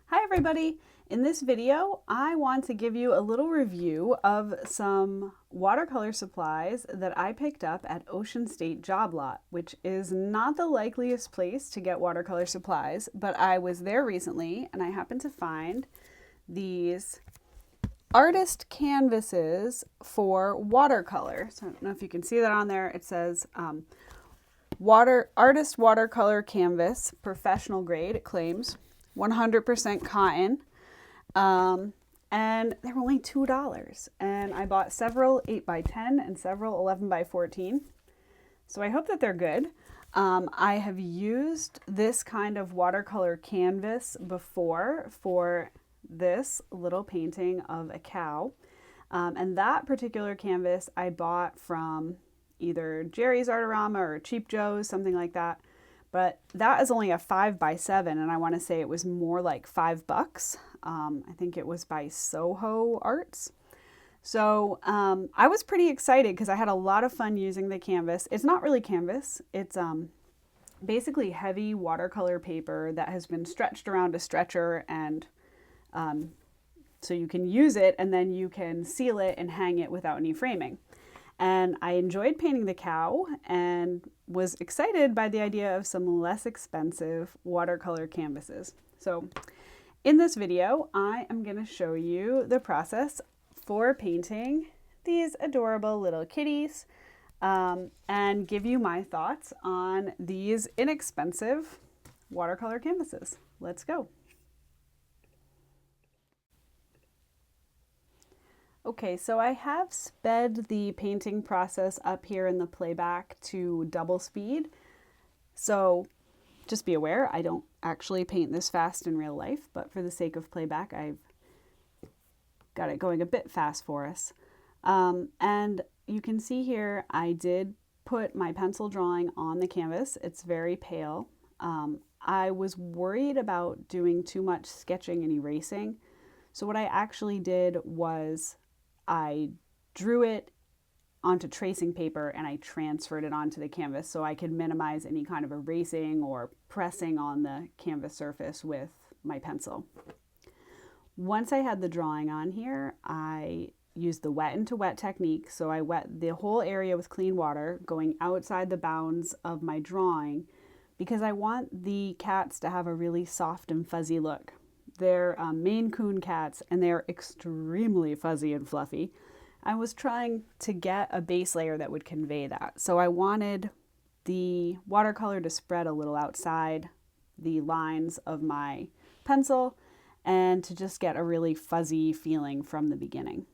Hi everybody! In this video, I want to give you a little review of some watercolor supplies that I picked up at Ocean State Job Lot, which is not the likeliest place to get watercolor supplies, but I was there recently and I happened to find these artist canvases for watercolor. So I don't know if you can see that on there. It says artist watercolor canvas, professional grade, it claims. 100% cotton, and they were only $2. And I bought several 8x10 and several 11x14. So I hope that they're good. I have used this kind of watercolor canvas before for this little painting of a cow. And that particular canvas I bought from either Jerry's Artorama or Cheap Joe's, something like that. But that is only a 5x7, and I want to say it was more like $5. I think it was by Soho Arts. So I was pretty excited because I had a lot of fun using the canvas. It's not really canvas. It's basically heavy watercolor paper that has been stretched around a stretcher, and so you can use it and then you can seal it and hang it without any framing. And I enjoyed painting the cow and was excited by the idea of some less expensive watercolor canvases. So in this video, I am going to show you the process for painting these adorable little kitties and give you my thoughts on these inexpensive watercolor canvases. Let's go. Okay, so I have sped the painting process up here in the playback to double speed. So just be aware, I don't actually paint this fast in real life, but for the sake of playback, I've got it going a bit fast for us. And you can see here, I did put my pencil drawing on the canvas. It's very pale. I was worried about doing too much sketching and erasing. So what I actually did was I drew it onto tracing paper and I transferred it onto the canvas so I could minimize any kind of erasing or pressing on the canvas surface with my pencil. Once I had the drawing on here, I used the wet into wet technique. So I wet the whole area with clean water going outside the bounds of my drawing because I want the cats to have a really soft and fuzzy look. They're Maine Coon cats, and they're extremely fuzzy and fluffy. I was trying to get a base layer that would convey that. So I wanted the watercolor to spread a little outside the lines of my pencil and to just get a really fuzzy feeling from the beginning.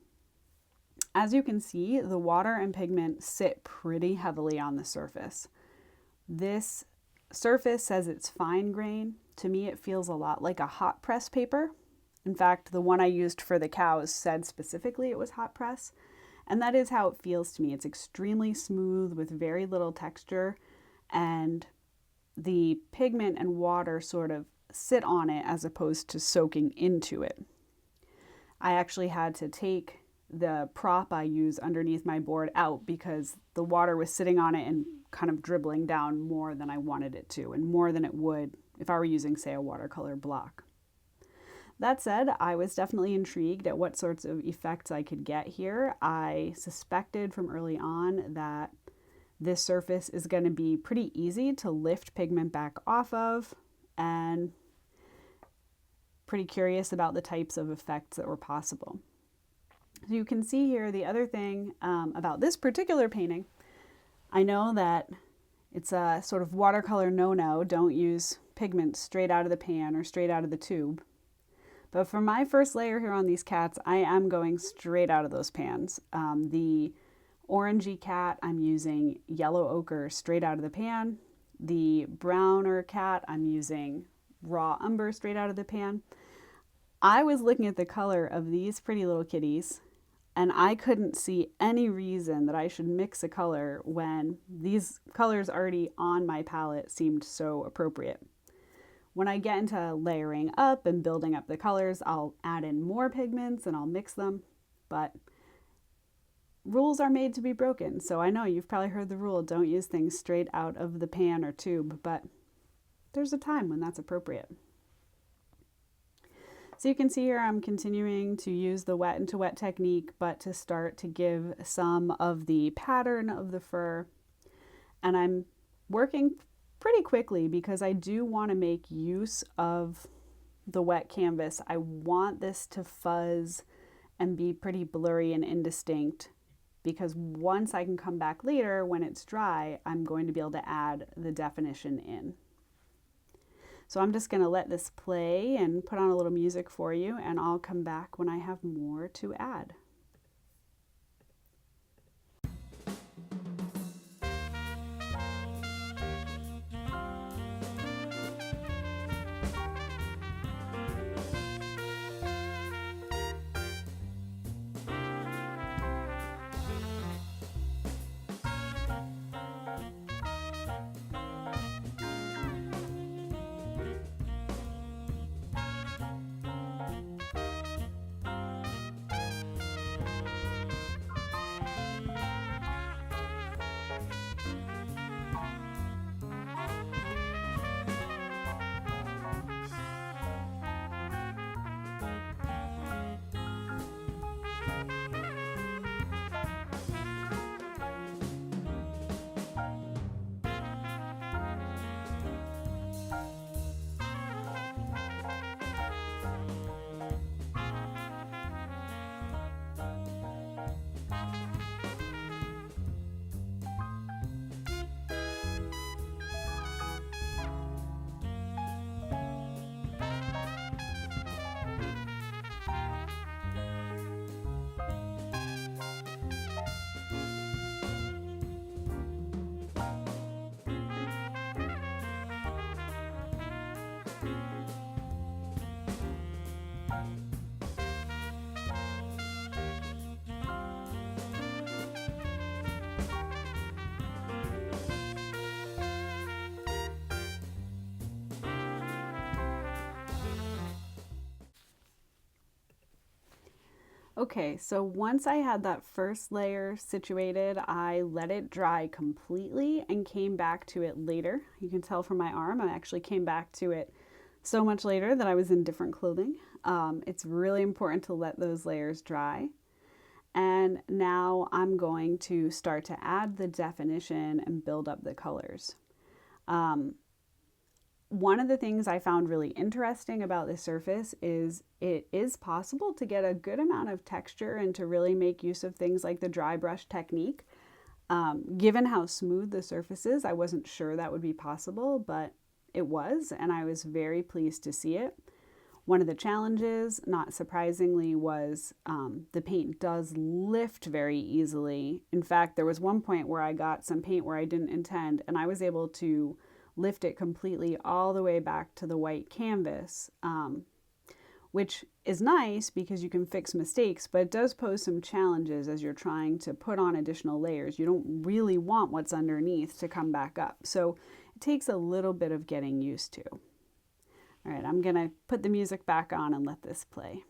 As you can see, the water and pigment sit pretty heavily on the surface. This surface says it's fine grain. To me, it feels a lot like a hot press paper. In fact, the one I used for the cows said specifically it was hot press. And that is how it feels to me. It's extremely smooth with very little texture, and the pigment and water sort of sit on it as opposed to soaking into it. I actually had to take the prop I use underneath my board out because the water was sitting on it and kind of dribbling down more than I wanted it to, and more than it would if I were using, say, a watercolor block. That said, I was definitely intrigued at what sorts of effects I could get here. I suspected from early on that this surface is going to be pretty easy to lift pigment back off of, and pretty curious about the types of effects that were possible. So you can see here the other thing about this particular painting. I know that it's a sort of watercolor no-no, don't use pigment straight out of the pan or straight out of the tube. But for my first layer here on these cats, I am going straight out of those pans. The orangey cat, I'm using yellow ochre straight out of the pan. The browner cat, I'm using raw umber straight out of the pan. I was looking at the color of these pretty little kitties, and I couldn't see any reason that I should mix a color when these colors already on my palette seemed so appropriate. When I get into layering up and building up the colors, I'll add in more pigments and I'll mix them, but rules are made to be broken. So I know you've probably heard the rule, don't use things straight out of the pan or tube, but there's a time when that's appropriate. So you can see here I'm continuing to use the wet into wet technique, but to start to give some of the pattern of the fur. And I'm working pretty quickly because I do want to make use of the wet canvas. I want this to fuzz and be pretty blurry and indistinct, because once I can come back later when it's dry, I'm going to be able to add the definition in. So I'm just going to let this play and put on a little music for you, and I'll come back when I have more to add. Okay, so once I had that first layer situated, I let it dry completely and came back to it later. You can tell from my arm, I actually came back to it so much later that I was in different clothing. It's really important to let those layers dry. And now I'm going to start to add the definition and build up the colors. One of the things I found really interesting about this surface is it is possible to get a good amount of texture and to really make use of things like the dry brush technique. Given how smooth the surface is, I wasn't sure that would be possible, but it was, and I was very pleased to see it. One of the challenges, not surprisingly, was the paint does lift very easily. In fact, there was one point where I got some paint where I didn't intend, and I was able to lift it completely all the way back to the white canvas, which is nice because you can fix mistakes, but it does pose some challenges as you're trying to put on additional layers. You don't really want what's underneath to come back up. So it takes a little bit of getting used to. All right, I'm gonna put the music back on and let this play.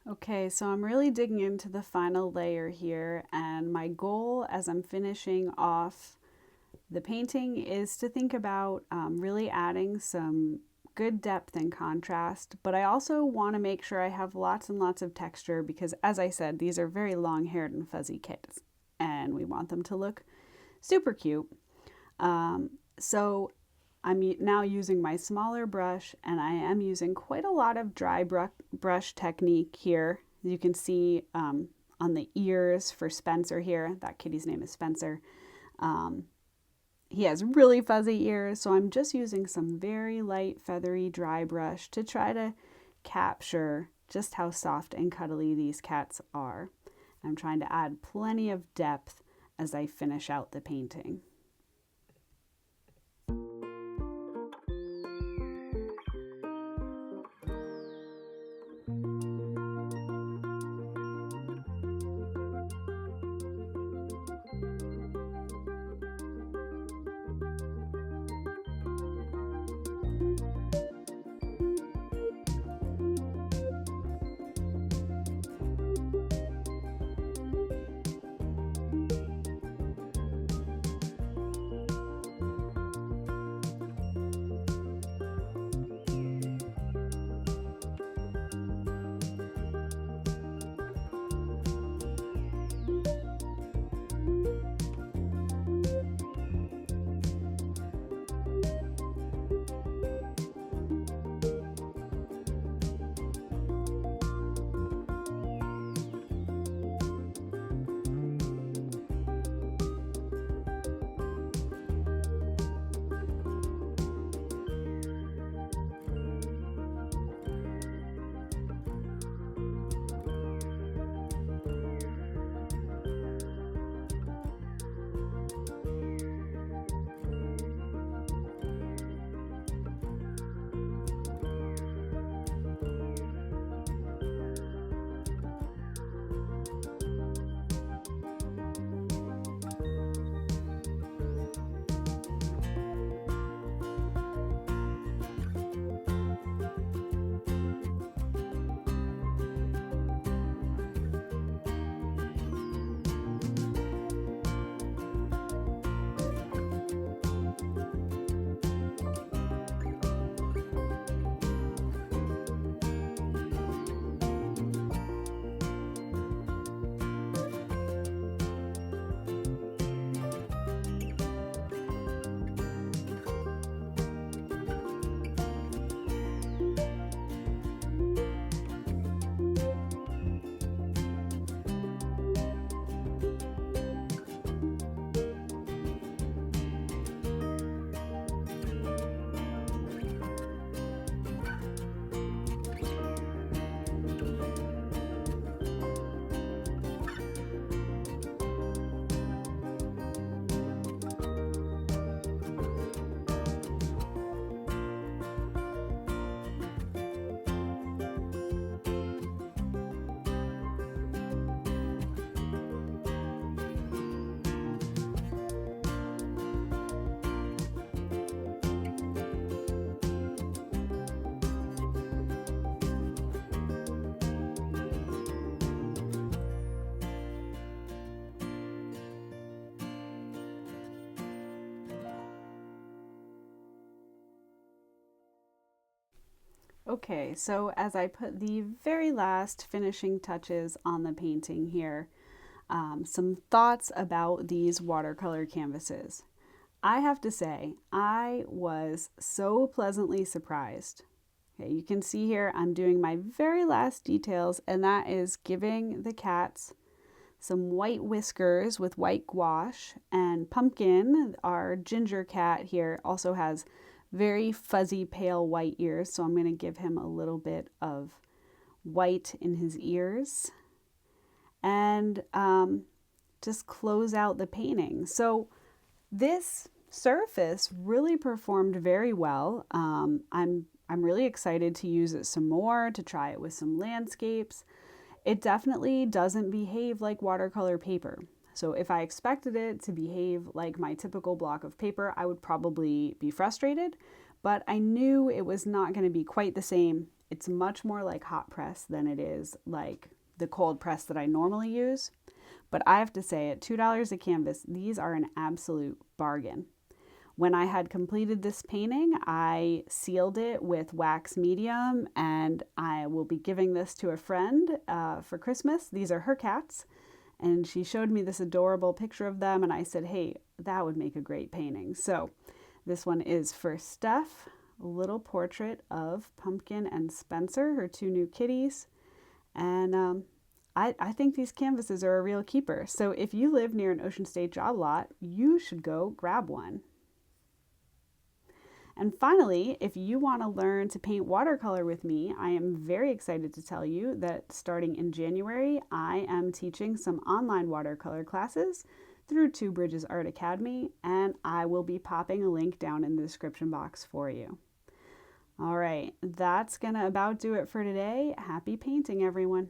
Okay, so I'm really digging into the final layer here, and my goal as I'm finishing off the painting is to think about really adding some good depth and contrast, but I also want to make sure I have lots and lots of texture because, as I said, these are very long-haired and fuzzy kids, and we want them to look super cute. So I'm now using my smaller brush, and I am using quite a lot of dry brush technique here. You can see on the ears for Spencer here, that kitty's name is Spencer. He has really fuzzy ears, so I'm just using some very light feathery dry brush to try to capture just how soft and cuddly these cats are. I'm trying to add plenty of depth as I finish out the painting. Okay, so as I put the very last finishing touches on the painting here, some thoughts about these watercolor canvases. I have to say, I was so pleasantly surprised. Okay, you can see here I'm doing my very last details, and that is giving the cats some white whiskers with white gouache, and Pumpkin, our ginger cat here, also has very fuzzy pale white ears, so I'm going to give him a little bit of white in his ears and just close out the painting. So this surface really performed very well. I'm really excited to use it some more, to try it with some landscapes. It definitely doesn't behave like watercolor paper. So if I expected it to behave like my typical block of paper, I would probably be frustrated, but I knew it was not going to be quite the same It's much more like hot press than it is like the cold press that I normally use. But I have to say, at $2 a canvas, these are an absolute bargain. When I had completed this painting, I sealed it with wax medium, and I will be giving this to a friend for Christmas. These are her cats, and she showed me this adorable picture of them, and I said, hey, that would make a great painting. So this one is for Steph, a little portrait of Pumpkin and Spencer, her two new kitties. And I think these canvases are a real keeper. So if you live near an Ocean State job lot, you should go grab one. And finally, if you want to learn to paint watercolor with me, I am very excited to tell you that starting in January, I am teaching some online watercolor classes through Two Bridges Art Academy, and I will be popping a link down in the description box for you. All right, that's gonna about do it for today. Happy painting, everyone.